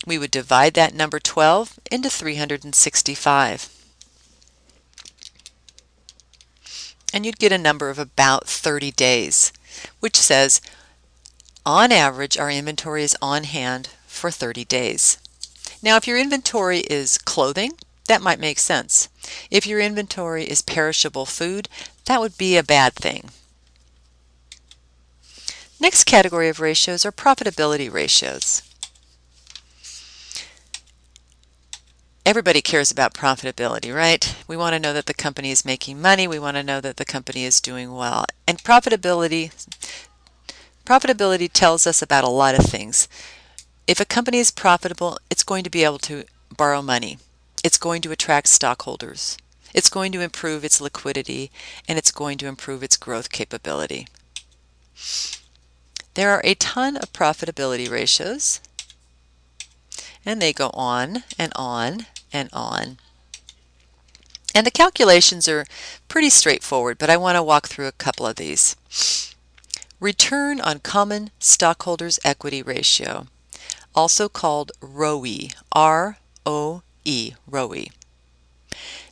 We would divide that number 12 into 365. And you'd get a number of about 30 days, which says, on average, our inventory is on hand for 30 days. Now, if your inventory is clothing, that might make sense. If your inventory is perishable food, that would be a bad thing. Next category of ratios are profitability ratios. Everybody cares about profitability, right? We want to know that the company is making money. We want to know that the company is doing well. And profitability tells us about a lot of things. If a company is profitable, it's going to be able to borrow money. It's going to attract stockholders. It's going to improve its liquidity, and it's going to improve its growth capability. There are a ton of profitability ratios, and they go on and on and on. And the calculations are pretty straightforward, but I want to walk through a couple of these. Return on common stockholders' equity ratio, also called ROE, R-O-E, ROE.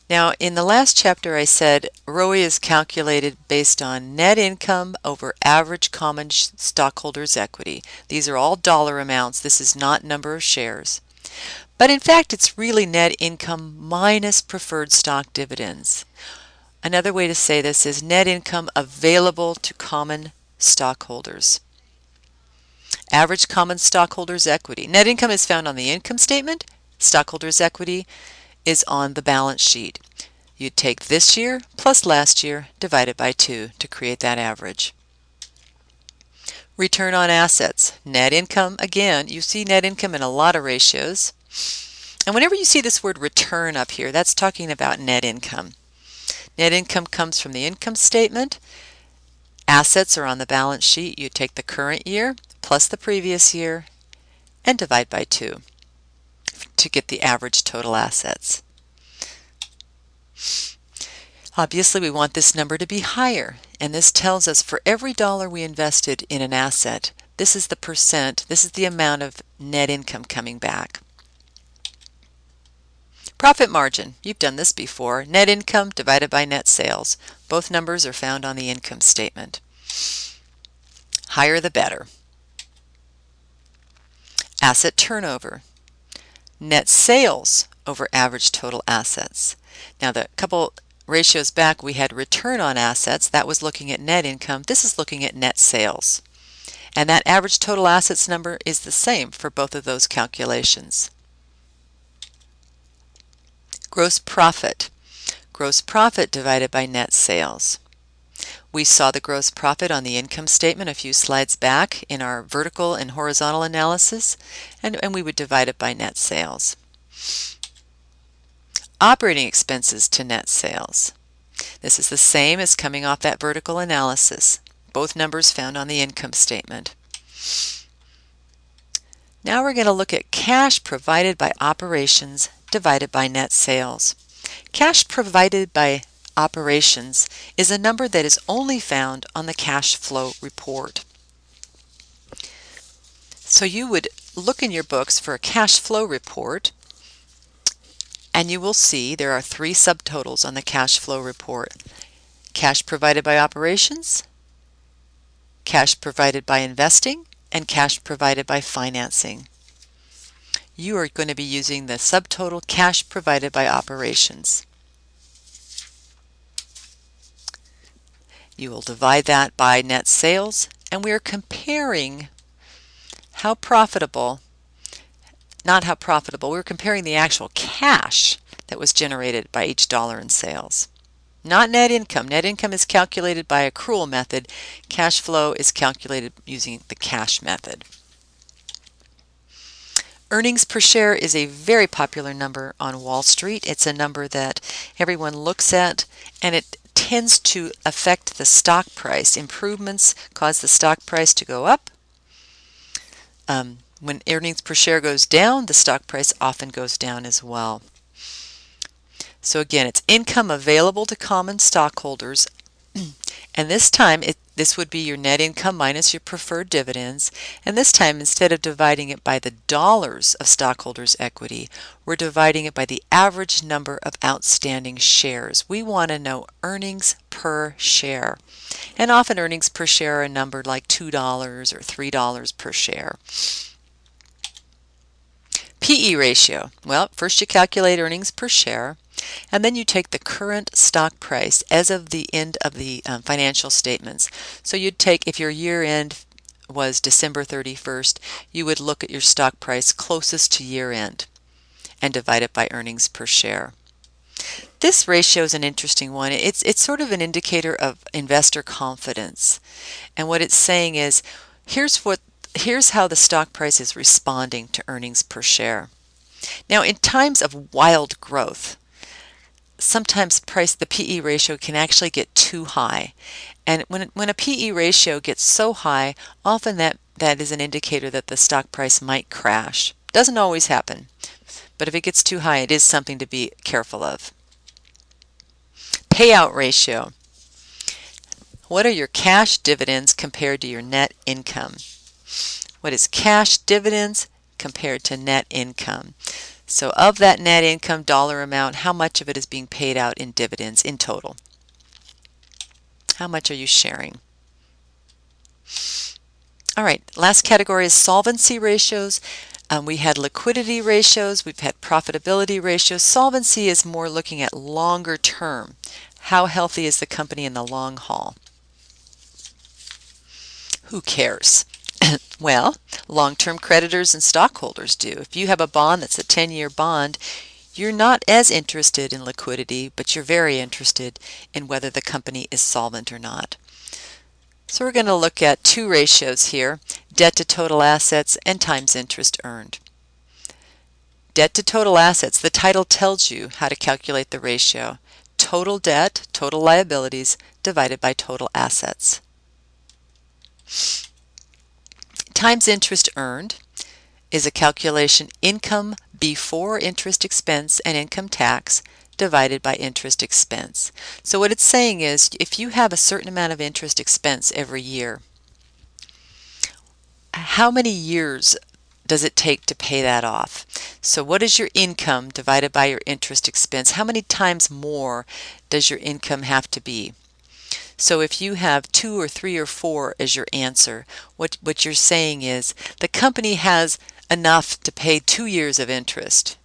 Now, in the last chapter I said ROE is calculated based on net income over average common stockholders' equity. These are all dollar amounts. This is not number of shares. But in fact, it's really net income minus preferred stock dividends. Another way to say this is net income available to common stockholders. Average common stockholders' equity. Net income is found on the income statement. Stockholders' equity is on the balance sheet. You'd take this year plus last year divided by 2 to create that average. Return on assets. Net income, again, you see net income in a lot of ratios. And whenever you see this word return up here, that's talking about net income. Net income comes from the income statement. Assets are on the balance sheet. You take the current year plus the previous year and divide by 2 to get the average total assets. Obviously, we want this number to be higher, and this tells us for every dollar we invested in an asset, this is the percent, this is the amount of net income coming back. Profit margin, you've done this before. Net income divided by net sales. Both numbers are found on the income statement. Higher the better. Asset turnover. Net sales over average total assets. Now, the couple ratios back, we had return on assets. That was looking at net income. This is looking at net sales. And that average total assets number is the same for both of those calculations. Gross profit. Gross profit divided by net sales. We saw the gross profit on the income statement a few slides back in our vertical and horizontal analysis, and we would divide it by net sales. Operating expenses to net sales. This is the same as coming off that vertical analysis. Both numbers found on the income statement. Now we're going to look at cash provided by operations divided by net sales. Cash provided by operations is a number that is only found on the cash flow report. So you would look in your books for a cash flow report, and you will see there are 3 subtotals on the cash flow report. Cash provided by operations, cash provided by investing, and cash provided by financing. You are going to be using the subtotal cash provided by operations. You will divide that by net sales, and we are comparing how profitable, not how profitable, we're comparing the actual cash that was generated by each dollar in sales. Not net income. Net income is calculated by accrual method. Cash flow is calculated using the cash method. Earnings per share is a very popular number on Wall Street. It's a number that everyone looks at, and it tends to affect the stock price. Improvements cause the stock price to go up. When earnings per share goes down, the stock price often goes down as well. So again, it's income available to common stockholders, and this time This would be your net income minus your preferred dividends, and this time instead of dividing it by the dollars of stockholders' equity, we're dividing it by the average number of outstanding shares. We want to know earnings per share, and often earnings per share are numbered like $2 or $3 per share. PE ratio. Well, first you calculate earnings per share, and then you take the current stock price as of the end of the financial statements. So you'd take, if your year end was December 31st, you would look at your stock price closest to year end and divide it by earnings per share. This ratio is an interesting one. It's sort of an indicator of investor confidence. And what it's saying is, here's how the stock price is responding to earnings per share. Now, in times of wild growth, sometimes the PE ratio can actually get too high. And when a PE ratio gets so high, often that is an indicator that the stock price might crash. Doesn't always happen, but if it gets too high, it is something to be careful of. Payout ratio. What are your cash dividends compared to your net income? What is cash dividends compared to net income? So of that net income dollar amount, how much of it is being paid out in dividends in total? How much are you sharing? All right, last category is solvency ratios. We had liquidity ratios, we've had profitability ratios. Solvency is more looking at longer term. How healthy is the company in the long haul? Who cares? Well, long-term creditors and stockholders do. If you have a bond that's a 10-year bond, you're not as interested in liquidity, but you're very interested in whether the company is solvent or not. So we're going to look at two ratios here, debt to total assets and times interest earned. Debt to total assets, the title tells you how to calculate the ratio. Total debt, total liabilities, divided by total assets. Times interest earned is a calculation income before interest expense and income tax divided by interest expense. So what it's saying is if you have a certain amount of interest expense every year, how many years does it take to pay that off? So what is your income divided by your interest expense? How many times more does your income have to be? So if you have 2 or 3 or 4 as your answer, what you're saying is the company has enough to pay 2 years of interest.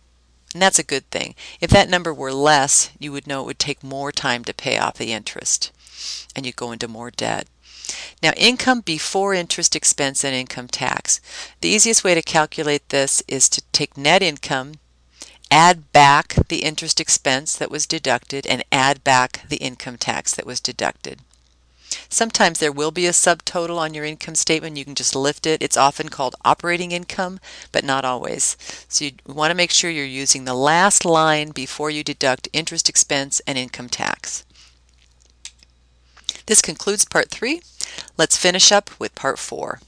And that's a good thing. If that number were less, you would know it would take more time to pay off the interest and you'd go into more debt. Now, income before interest expense and income tax. The easiest way to calculate this is to take net income, add back the interest expense that was deducted, and add back the income tax that was deducted. Sometimes there will be a subtotal on your income statement. You can just lift it. It's often called operating income, but not always. So you want to make sure you're using the last line before you deduct interest expense and income tax. This concludes part 3. Let's finish up with part 4.